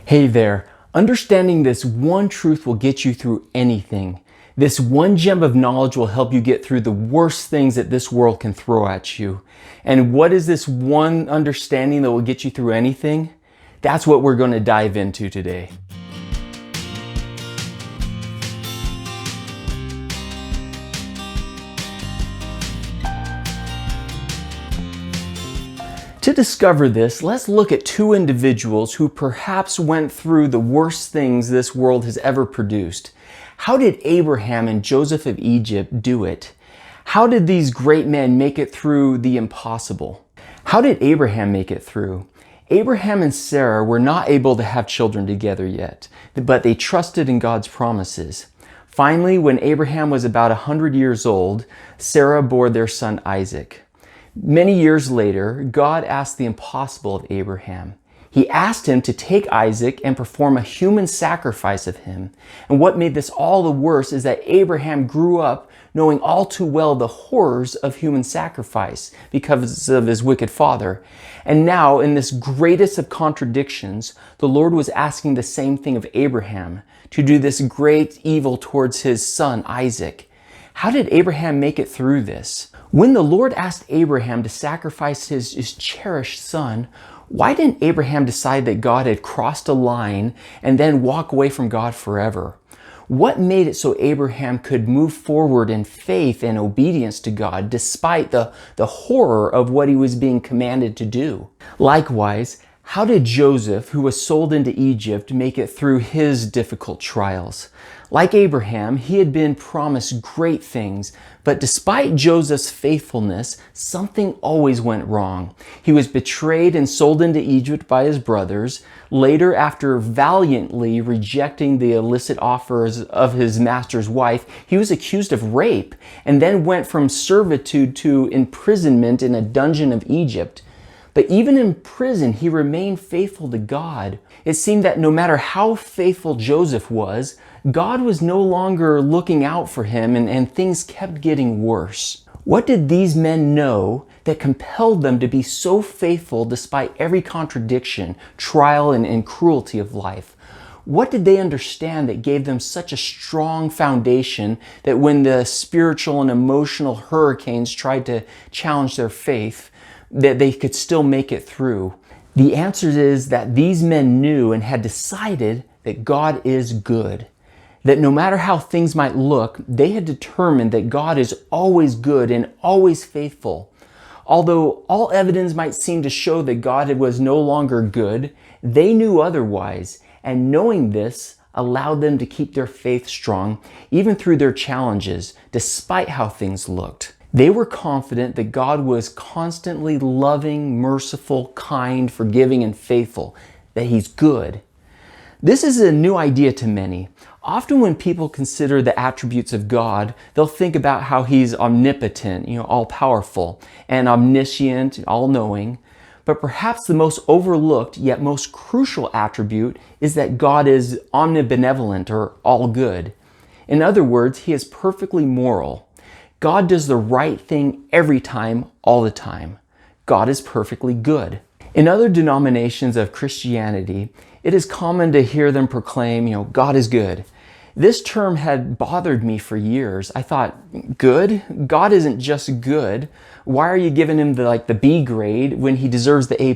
Hey there, understanding this one truth will get you through anything. This one gem of knowledge will help you get through the worst things that this world can throw at you. And what is this one understanding that will get you through anything? That's what we're going to dive into today. To discover this, let's look at two individuals who perhaps went through the worst things this world has ever produced. How did Abraham and Joseph of Egypt do it? How did these great men make it through the impossible? How did Abraham make it through? Abraham and Sarah were not able to have children together yet, but they trusted in God's promises. Finally, when Abraham was about 100 years old, Sarah bore their son Isaac. Many years later, God asked the impossible of Abraham. He asked him to take Isaac and perform a human sacrifice of him. And what made this all the worse is that Abraham grew up knowing all too well the horrors of human sacrifice because of his wicked father. And now, in this greatest of contradictions, the Lord was asking the same thing of Abraham, to do this great evil towards his son Isaac. How did Abraham make it through this? When the Lord asked Abraham to sacrifice his cherished son, why didn't Abraham decide that God had crossed a line and then walk away from God forever? What made it so Abraham could move forward in faith and obedience to God despite the horror of what he was being commanded to do? Likewise, how did Joseph, who was sold into Egypt, make it through his difficult trials? Like Abraham, he had been promised great things, but despite Joseph's faithfulness, something always went wrong. He was betrayed and sold into Egypt by his brothers. Later, after valiantly rejecting the illicit offers of his master's wife, he was accused of rape and then went from servitude to imprisonment in a dungeon of Egypt. But even in prison, he remained faithful to God. It seemed that no matter how faithful Joseph was, God was no longer looking out for him and things kept getting worse. What did these men know that compelled them to be so faithful despite every contradiction, trial, and cruelty of life? What did they understand that gave them such a strong foundation that when the spiritual and emotional hurricanes tried to challenge their faith, that they could still make it through? The answer is that these men knew and had decided that God is good. That no matter how things might look, they had determined that God is always good and always faithful. Although all evidence might seem to show that God was no longer good, they knew otherwise, and knowing this allowed them to keep their faith strong even through their challenges, despite how things looked. They were confident that God was constantly loving, merciful, kind, forgiving, and faithful, that He's good. This is a new idea to many. Often when people consider the attributes of God, they'll think about how He's omnipotent, all-powerful, and omniscient, all-knowing. But perhaps the most overlooked yet most crucial attribute is that God is omnibenevolent, or all-good. In other words, He is perfectly moral. God does the right thing every time, all the time. God is perfectly good. In other denominations of Christianity, it is common to hear them proclaim, God is good. This term had bothered me for years. I thought, good? God isn't just good. Why are you giving Him the B grade when He deserves the A+?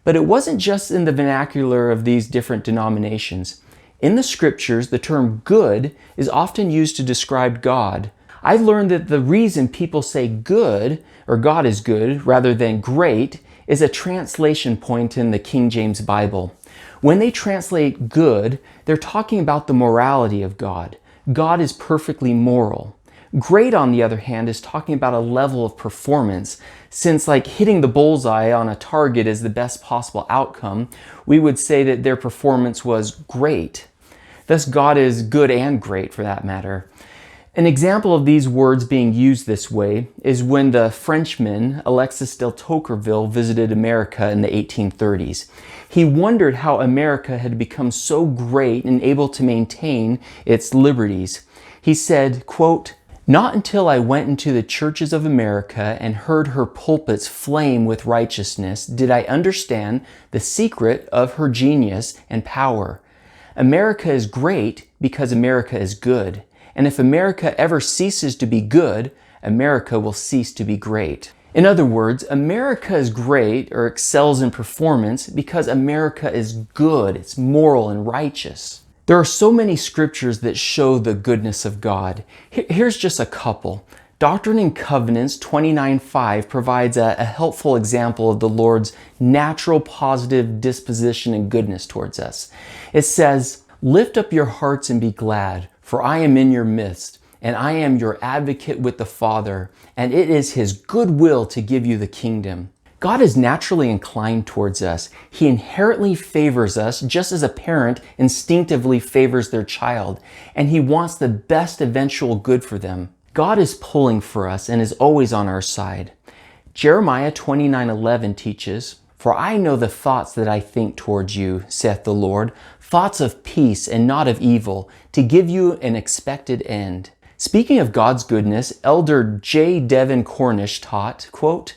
But it wasn't just in the vernacular of these different denominations. In the scriptures, the term good is often used to describe God. I've learned that the reason people say good, or God is good, rather than great, is a translation point in the King James Bible. When they translate good, they're talking about the morality of God. God is perfectly moral. Great, on the other hand, is talking about a level of performance. Since hitting the bullseye on a target is the best possible outcome, we would say that their performance was great. Thus, God is good and great for that matter. An example of these words being used this way is when the Frenchman Alexis de Tocqueville visited America in the 1830s. He wondered how America had become so great and able to maintain its liberties. He said, quote, Not until I went into the churches of America and heard her pulpits flame with righteousness did I understand the secret of her genius and power. America is great because America is good. And if America ever ceases to be good, America will cease to be great. In other words, America is great or excels in performance because America is good, it's moral and righteous. There are so many scriptures that show the goodness of God. Here's just a couple. Doctrine and Covenants 29:5 provides a helpful example of the Lord's natural positive disposition and goodness towards us. It says, "Lift up your hearts and be glad, for I am in your midst, and I am your advocate with the Father, and it is His good will to give you the kingdom." God is naturally inclined towards us. He inherently favors us just as a parent instinctively favors their child, and He wants the best eventual good for them. God is pulling for us and is always on our side. Jeremiah 29:11 teaches, "For I know the thoughts that I think towards you, saith the Lord, thoughts of peace and not of evil, to give you an expected end." Speaking of God's goodness, Elder J. Devin Cornish taught, quote,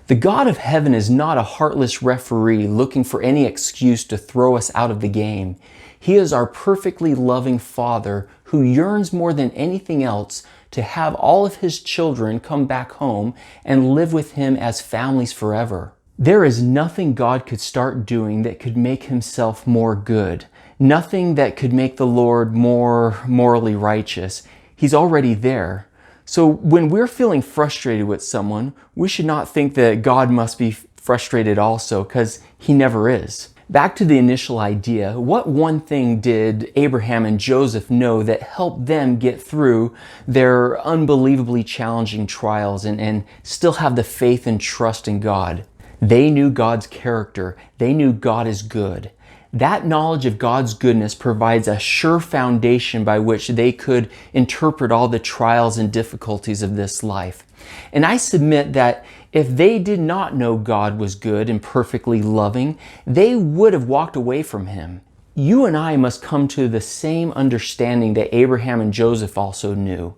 "The God of heaven is not a heartless referee looking for any excuse to throw us out of the game. He is our perfectly loving Father who yearns more than anything else to have all of His children come back home and live with Him as families forever. There is nothing God could start doing that could make Himself more good, nothing that could make the Lord more morally righteous. He's already there. So when we're feeling frustrated with someone, we should not think that God must be frustrated also, because He never is." Back to the initial idea, what one thing did Abraham and Joseph know that helped them get through their unbelievably challenging trials and still have the faith and trust in God? They knew God's character. They knew God is good. That knowledge of God's goodness provides a sure foundation by which they could interpret all the trials and difficulties of this life. And I submit that if they did not know God was good and perfectly loving, they would have walked away from Him. You and I must come to the same understanding that Abraham and Joseph also knew.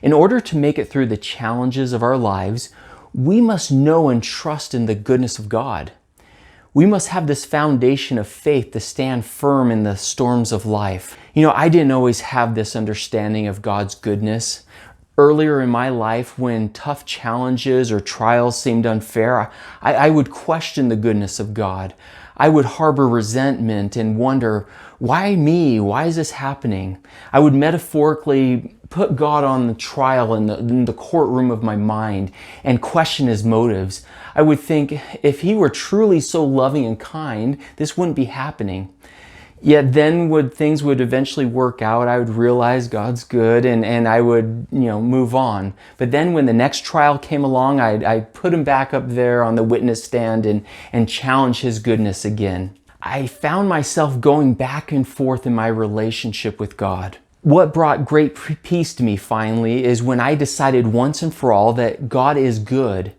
In order to make it through the challenges of our lives, we must know and trust in the goodness of God. We must have this foundation of faith to stand firm in the storms of life. I didn't always have this understanding of God's goodness. Earlier in my life, when tough challenges or trials seemed unfair, I would question the goodness of God. I would harbor resentment and wonder, why me? Why is this happening? I would metaphorically put God on the trial in the courtroom of my mind and question His motives. I would think, if He were truly so loving and kind, this wouldn't be happening. Yet then things would eventually work out. I would realize God's good and I would, move on. But then when the next trial came along, I'd put Him back up there on the witness stand and challenge His goodness again. I found myself going back and forth in my relationship with God. What brought great peace to me finally is when I decided once and for all that God is good.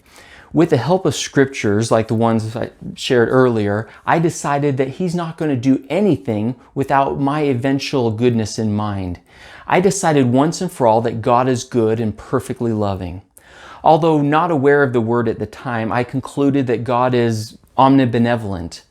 With the help of scriptures like the ones I shared earlier, I decided that He's not going to do anything without my eventual goodness in mind. I decided once and for all that God is good and perfectly loving. Although not aware of the word at the time, I concluded that God is omnibenevolent.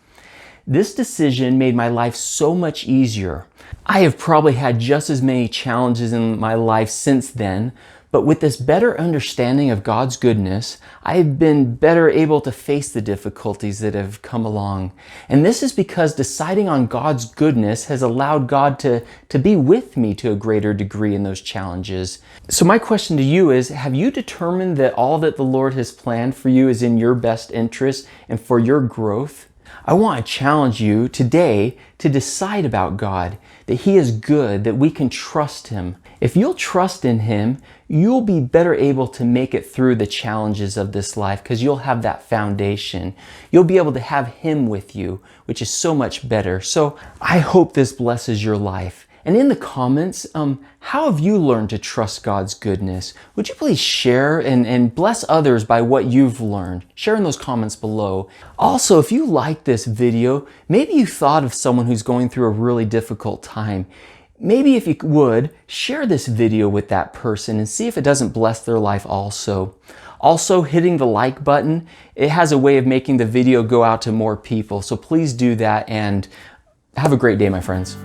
This decision made my life so much easier. I have probably had just as many challenges in my life since then, but with this better understanding of God's goodness, I have been better able to face the difficulties that have come along. And this is because deciding on God's goodness has allowed God to be with me to a greater degree in those challenges. So my question to you is, have you determined that all that the Lord has planned for you is in your best interest and for your growth? I want to challenge you today to decide about God, that He is good, that we can trust Him. If you'll trust in Him, you'll be better able to make it through the challenges of this life because you'll have that foundation. You'll be able to have Him with you, which is so much better. So I hope this blesses your life. And in the comments, how have you learned to trust God's goodness? Would you please share and bless others by what you've learned? Share in those comments below. Also, if you like this video, maybe you thought of someone who's going through a really difficult time. maybe if you would, share this video with that person and see if it doesn't bless their life also. Also, hitting the like button, it has a way of making the video go out to more people. So please do that, and have a great day, my friends.